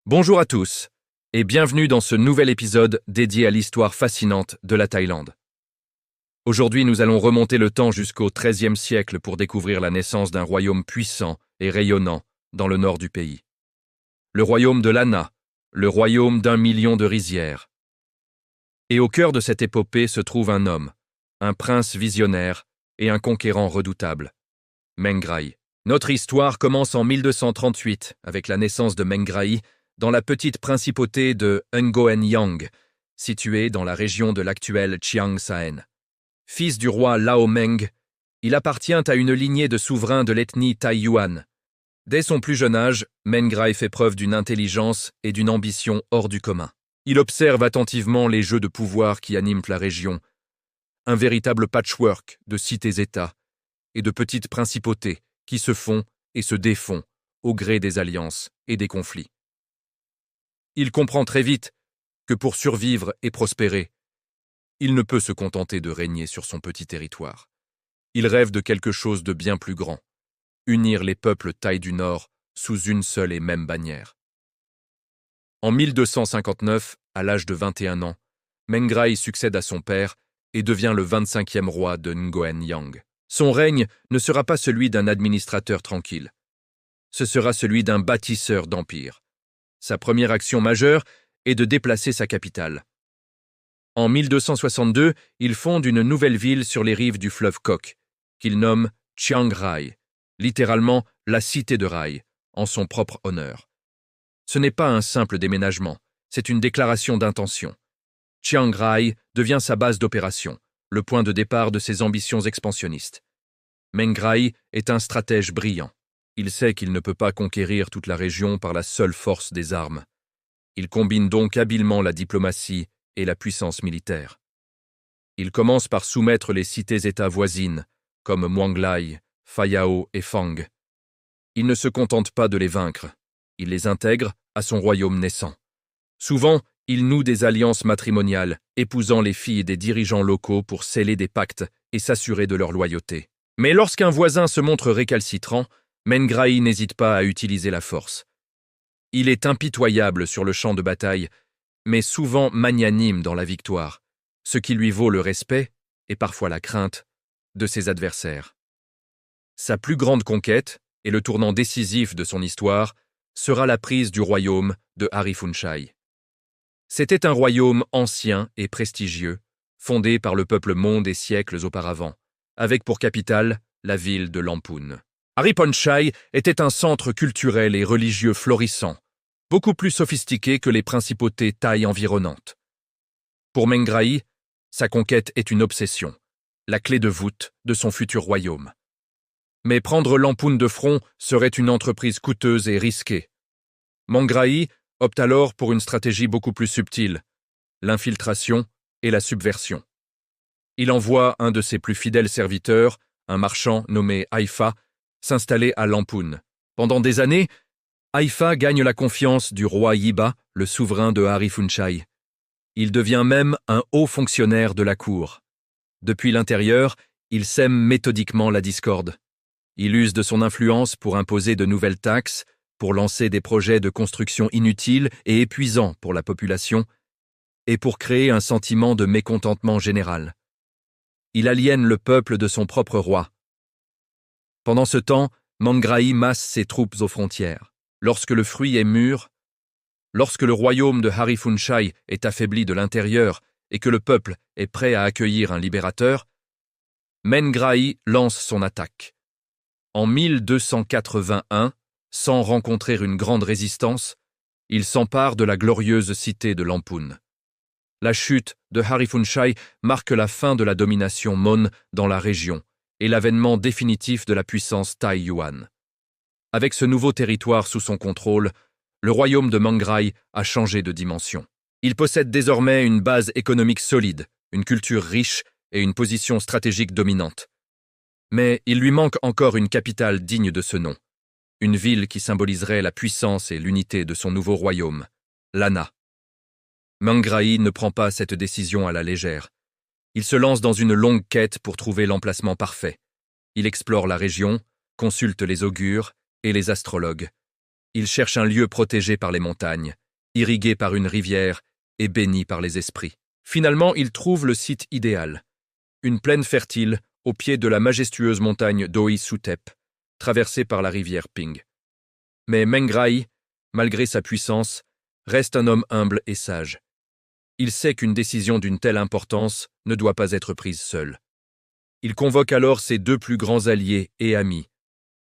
Bonjour à tous et bienvenue dans ce nouvel épisode dédié à l'histoire fascinante de la Thaïlande. Aujourd'hui, nous allons remonter le temps jusqu'au XIIIe siècle pour découvrir la naissance d'un royaume puissant et rayonnant dans le nord du pays. Le royaume de Lanna, le royaume d'1 million de rizières. Et au cœur de cette épopée se trouve un homme, un prince visionnaire et un conquérant redoutable, Mengraï. Notre histoire commence en 1238 avec la naissance de Mengraï dans la petite principauté de Ngoen Yang, située dans la région de l'actuelle Chiang Saen. Fils du roi Lao Meng, il appartient à une lignée de souverains de l'ethnie Thaï Yuan. Dès son plus jeune âge, Mengraï fait preuve d'une intelligence et d'une ambition hors du commun. Il observe attentivement les jeux de pouvoir qui animent la région, un véritable patchwork de cités-États et de petites principautés qui se font et se défont au gré des alliances et des conflits. Il comprend très vite que pour survivre et prospérer, il ne peut se contenter de régner sur son petit territoire. Il rêve de quelque chose de bien plus grand, unir les peuples thaïs du Nord sous une seule et même bannière. En 1259, à l'âge de 21 ans, Mengraï succède à son père et devient le 25e roi de Ngoen Yang. Son règne ne sera pas celui d'un administrateur tranquille. Ce sera celui d'un bâtisseur d'empire. Sa première action majeure est de déplacer sa capitale. En 1262, il fonde une nouvelle ville sur les rives du fleuve Kok, qu'il nomme Chiang Rai, littéralement la cité de Rai, en son propre honneur. Ce n'est pas un simple déménagement, c'est une déclaration d'intention. Chiang Rai devient sa base d'opération, le point de départ de ses ambitions expansionnistes. Mengraï est un stratège brillant. Il sait qu'il ne peut pas conquérir toute la région par la seule force des armes. Il combine donc habilement la diplomatie et la puissance militaire. Il commence par soumettre les cités-États voisines, comme Muanglai, Phayao et Phang. Il ne se contente pas de les vaincre, il les intègre à son royaume naissant. Souvent, il noue des alliances matrimoniales, épousant les filles des dirigeants locaux pour sceller des pactes et s'assurer de leur loyauté. Mais lorsqu'un voisin se montre récalcitrant, Mengraï n'hésite pas à utiliser la force. Il est impitoyable sur le champ de bataille, mais souvent magnanime dans la victoire, ce qui lui vaut le respect, et parfois la crainte, de ses adversaires. Sa plus grande conquête, et le tournant décisif de son histoire, sera la prise du royaume de Hariphunchai. C'était un royaume ancien et prestigieux, fondé par le peuple Mon des siècles auparavant, avec pour capitale la ville de Lamphun. Hariphunchai était un centre culturel et religieux florissant, beaucoup plus sophistiqué que les principautés thaï environnantes. Pour Mengraï, sa conquête est une obsession, la clé de voûte de son futur royaume. Mais prendre Lamphun de front serait une entreprise coûteuse et risquée. Mengraï opte alors pour une stratégie beaucoup plus subtile, l'infiltration et la subversion. Il envoie un de ses plus fidèles serviteurs, un marchand nommé Haifa, s'installer à Lamphun. Pendant des années, Haifa gagne la confiance du roi Yiba, le souverain de Hariphunchai. Il devient même un haut fonctionnaire de la cour. Depuis l'intérieur, il sème méthodiquement la discorde. Il use de son influence pour imposer de nouvelles taxes, pour lancer des projets de construction inutiles et épuisants pour la population, et pour créer un sentiment de mécontentement général. Il aliène le peuple de son propre roi. Pendant ce temps, Mengraï masse ses troupes aux frontières. Lorsque le fruit est mûr, lorsque le royaume de Hariphunchai est affaibli de l'intérieur et que le peuple est prêt à accueillir un libérateur, Mengraï lance son attaque. En 1281, sans rencontrer une grande résistance, il s'empare de la glorieuse cité de Lamphun. La chute de Hariphunchai marque la fin de la domination Mon dans la région et l'avènement définitif de la puissance Thaï Yuan. Avec ce nouveau territoire sous son contrôle, le royaume de Mengraï a changé de dimension. Il possède désormais une base économique solide, une culture riche et une position stratégique dominante. Mais il lui manque encore une capitale digne de ce nom, une ville qui symboliserait la puissance et l'unité de son nouveau royaume, Lanna. Mengraï ne prend pas cette décision à la légère. Il se lance dans une longue quête pour trouver l'emplacement parfait. Il explore la région, consulte les augures et les astrologues. Il cherche un lieu protégé par les montagnes, irrigué par une rivière et béni par les esprits. Finalement, il trouve le site idéal. Une plaine fertile au pied de la majestueuse montagne Doi Suthep, traversée par la rivière Ping. Mais Mengrahi, malgré sa puissance, reste un homme humble et sage. Il sait qu'une décision d'une telle importance ne doit pas être prise seule. Il convoque alors ses deux plus grands alliés et amis,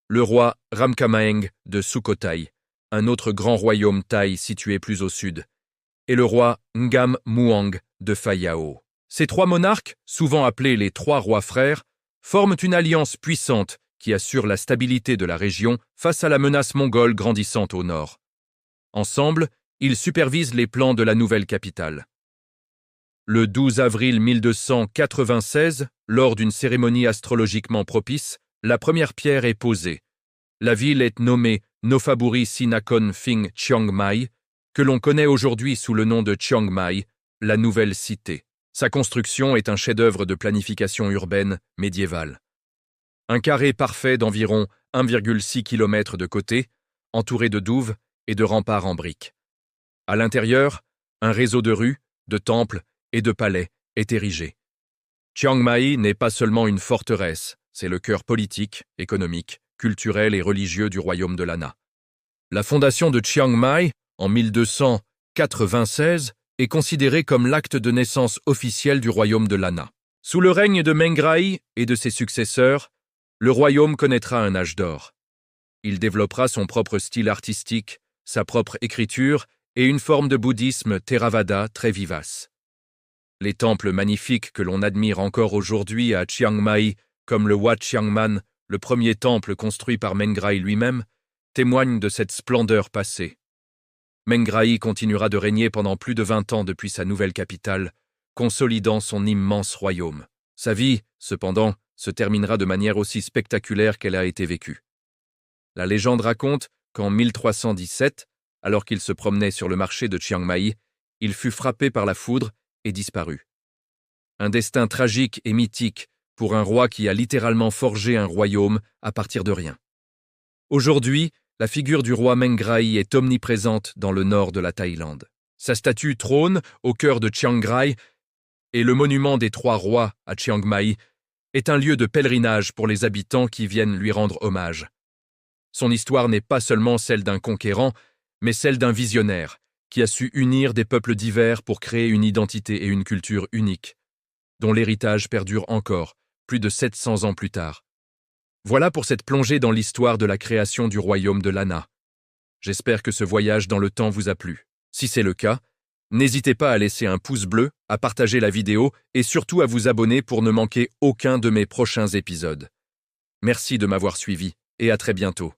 le roi Ramkhamhaeng de Sukhothai, un autre grand royaume thaï situé plus au sud, et le roi Ngam Muang de Phayao. Ces trois monarques, souvent appelés les trois rois frères, forment une alliance puissante qui assure la stabilité de la région face à la menace mongole grandissante au nord. Ensemble, ils supervisent les plans de la nouvelle capitale. Le 12 avril 1296, lors d'une cérémonie astrologiquement propice, la première pierre est posée. La ville est nommée Nofaburi Sinakon Phing Chiang Mai, que l'on connaît aujourd'hui sous le nom de Chiang Mai, la nouvelle cité. Sa construction est un chef-d'œuvre de planification urbaine médiévale. Un carré parfait d'environ 1,6 km de côté, entouré de douves et de remparts en briques. À l'intérieur, un réseau de rues, de temples et de palais est érigé. Chiang Mai n'est pas seulement une forteresse, c'est le cœur politique, économique, culturel et religieux du royaume de Lanna. La fondation de Chiang Mai, en 1296, est considérée comme l'acte de naissance officiel du royaume de Lanna. Sous le règne de Mengrahi et de ses successeurs, le royaume connaîtra un âge d'or. Il développera son propre style artistique, sa propre écriture et une forme de bouddhisme Theravada très vivace. Les temples magnifiques que l'on admire encore aujourd'hui à Chiang Mai, comme le Wat Chiangman, le premier temple construit par Mengrahi lui-même, témoignent de cette splendeur passée. Mengrahi continuera de régner pendant plus de 20 ans depuis sa nouvelle capitale, consolidant son immense royaume. Sa vie, cependant, se terminera de manière aussi spectaculaire qu'elle a été vécue. La légende raconte qu'en 1317, alors qu'il se promenait sur le marché de Chiang Mai, il fut frappé par la foudre et disparut. Un destin tragique et mythique pour un roi qui a littéralement forgé un royaume à partir de rien. Aujourd'hui, la figure du roi Mengrahi est omniprésente dans le nord de la Thaïlande. Sa statue trône au cœur de Chiang Rai et le monument des trois rois à Chiang Mai est un lieu de pèlerinage pour les habitants qui viennent lui rendre hommage. Son histoire n'est pas seulement celle d'un conquérant, mais celle d'un visionnaire qui a su unir des peuples divers pour créer une identité et une culture uniques, dont l'héritage perdure encore, plus de 700 ans plus tard. Voilà pour cette plongée dans l'histoire de la création du royaume de Lanna. J'espère que ce voyage dans le temps vous a plu. Si c'est le cas, n'hésitez pas à laisser un pouce bleu, à partager la vidéo et surtout à vous abonner pour ne manquer aucun de mes prochains épisodes. Merci de m'avoir suivi et à très bientôt.